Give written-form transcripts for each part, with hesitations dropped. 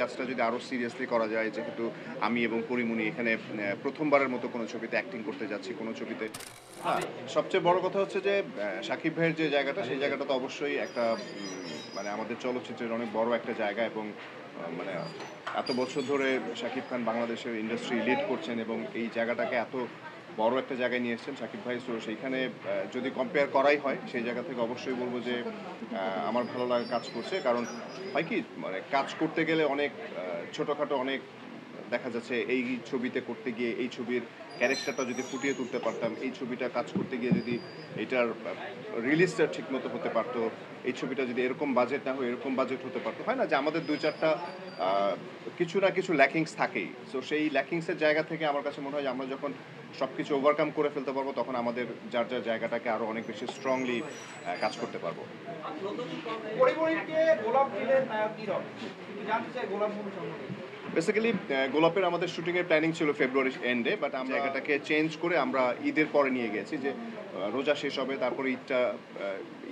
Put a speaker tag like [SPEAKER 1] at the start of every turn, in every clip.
[SPEAKER 1] কাজটা যদি আরও সিরিয়াসলি করা যায়, যেহেতু আমি এবং পরিমণি এখানে প্রথমবারের মতো কোনো ছবিতে অ্যাক্টিং করতে যাচ্ছি, কোনো ছবিতে সবচেয়ে বড় কথা হচ্ছে যে শাকিব ভাইয়ের যে জায়গাটা, সেই জায়গাটা তো অবশ্যই একটা মানে আমাদের চলচ্চিত্রের অনেক বড় একটা জায়গা, এবং মানে এত বছর ধরে শাকিব খান বাংলাদেশের ইন্ডাস্ট্রি লিড করছেন এবং এই জায়গাটাকে এত বড় একটা জায়গায় নিয়ে এসেছেন শাকিব ভাই। সো সেইখানে যদি কম্পেয়ার করাই হয়, সেই জায়গা থেকে অবশ্যই বলবো যে আমার ভালো লাগা কাজ করছে। কারণ হয় কি, মানে কাজ করতে গেলে অনেক ছোটোখাটো অনেক দেখা যাচ্ছে এই ছবিতে করতে গিয়ে এই ছবির ক্যারেক্টারটা যদি ফুটিয়ে তুলতে পারতাম, এই ছবিটা কাজ করতে গিয়ে যদি এটার রিলিজটা ঠিক মতো হতে পারতো, এই ছবিটা যদি এরকম বাজেট না হয়ে এরকম বাজেট হতে পারতো, হয় না যে আমাদের দুই চারটা কিছু না কিছু ল্যাকিংস থাকেই। সো সেই ল্যাকিংসের জায়গা থেকে আমার কাছে মনে হয় যে আমরা যখন সব কিছু ওভারকাম করে ফেলতে পারবো, তখন আমাদের যার যার জায়গাটাকে আরও অনেক বেশি স্ট্রংলি কাজ করতে পারবো। বেসিক্যালি গোলাপের আমাদের শুটিংয়ের প্ল্যানিং ছিল ফেব্রুয়ারি এন্ডে, বাট আমরা জায়গাটাকে চেঞ্জ করে আমরা ঈদের পরে নিয়ে গেছি, যে রোজা শেষ হবে, তারপরে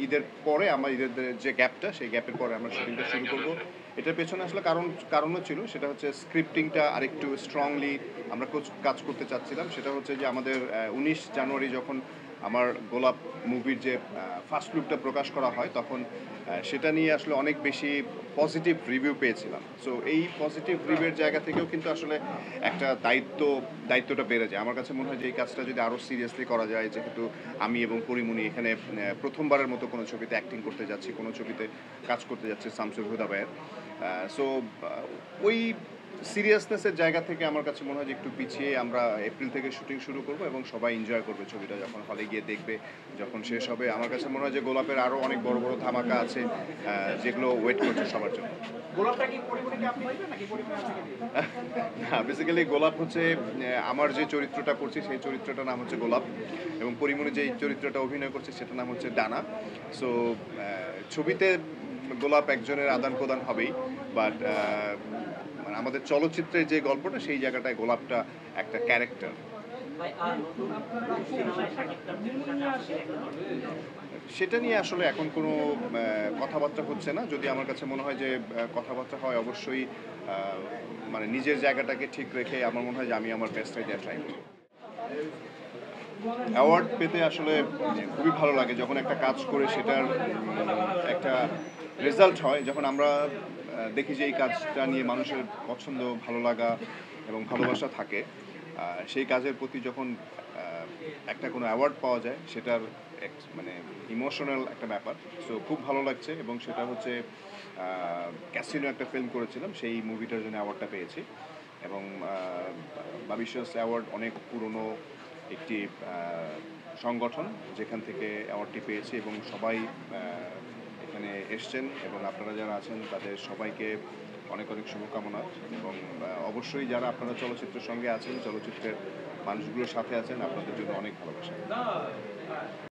[SPEAKER 1] ঈদের পরে আমরা ঈদের যে গ্যাপটা, সেই গ্যাপের পরে আমরা শুটিংটা শুরু করবো। এটার পেছনে আসলে কারণও ছিল, সেটা হচ্ছে স্ক্রিপ্টিংটা আরেকটু স্ট্রংলি আমরা কাজ করতে চাচ্ছিলাম। সেটা হচ্ছে যে আমাদের 19 জানুয়ারি যখন আমার গোলাপ মুভির যে ফার্স্ট লুকটা প্রকাশ করা হয়, তখন সেটা নিয়ে আসলে অনেক বেশি পজিটিভ রিভিউ পেয়েছিলাম। সো এই পজিটিভ রিভিউয়ের জায়গা থেকেও কিন্তু আসলে একটা দায়িত্বটা বেড়ে যায়। আমার কাছে মনে হয় যে এই কাজটা যদি আরও সিরিয়াসলি করা যায়, যেহেতু আমি এবং পরিমণি এখানে প্রথমবারের মতো কোনো ছবিতে অ্যাক্টিং করতে যাচ্ছি, কোনো ছবিতে কাজ করতে যাচ্ছি শামসুল হুদা ভাইয়ের। সো ওই সিরিয়াসনেসের জায়গা থেকে আমার কাছে মনে হয় যে একটু পিছিয়ে আমরা এপ্রিল থেকে শুটিং শুরু করব, এবং সবাই এনজয় করবে ছবিটা যখন হলে গিয়ে দেখবে, যখন শেষ হবে। আমার কাছে মনে হয় যে গোলাপের আরও অনেক বড় বড় ধামাকা আছে, যেগুলো ওয়েট করছে সবার জন্য। না, বেসিক্যালি গোলাপ হচ্ছে আমার যে চরিত্রটা করছি, সেই চরিত্রটার নাম হচ্ছে গোলাপ, এবং পরিমণি যে চরিত্রটা অভিনয় করছে সেটার নাম হচ্ছে ডানা। সো ছবিতে গোলাপ একজনের আদান প্রদান হবেই, বাট মানে আমাদের চলচ্চিত্রের যে গল্পটা, সেই জায়গাটায় গোলাপটা একটা ক্যারেক্টার। সেটা নিয়ে আসলে এখন কোনো কথাবার্তা হচ্ছে না। যদি আমার কাছে মনে হয় যে কথাবার্তা হয়, অবশ্যই মানে নিজের জায়গাটাকে ঠিক রেখে আমার মনে হয় যে আমি আমার বেস্টটাই দেওয়ার ট্রাই করব। অ্যাওয়ার্ড পেতে আসলে খুবই ভালো লাগে যখন একটা কাজ করে সেটার একটা রেজাল্ট হয়, যখন আমরা দেখি যে এই কাজটা নিয়ে মানুষের পছন্দ, ভালো লাগা এবং ভালোবাসা থাকে। সেই কাজের প্রতি যখন একটা কোনো অ্যাওয়ার্ড পাওয়া যায়, সেটার মানে ইমোশনাল একটা ব্যাপার। সো খুব ভালো লাগছে, এবং সেটা হচ্ছে ক্যাসিনো একটা ফিল্ম করেছিলাম, সেই মুভিটার জন্য অ্যাওয়ার্ডটা পেয়েছি। এবং বাবিশাস অ্যাওয়ার্ড অনেক পুরনো একটি সংগঠন, যেখান থেকে অ্যাওয়ার্ডটি পেয়েছি, এবং সবাই এখানে এসছেন, এবং আপনারা যারা আছেন তাদের সবাইকে অনেক অনেক শুভকামনা। এবং অবশ্যই যারা আপনারা চলচ্চিত্রের সঙ্গে আছেন, চলচ্চিত্রের মানুষগুলোর সাথে আছেন, আপনাদের জন্য অনেক ভালোবাসা।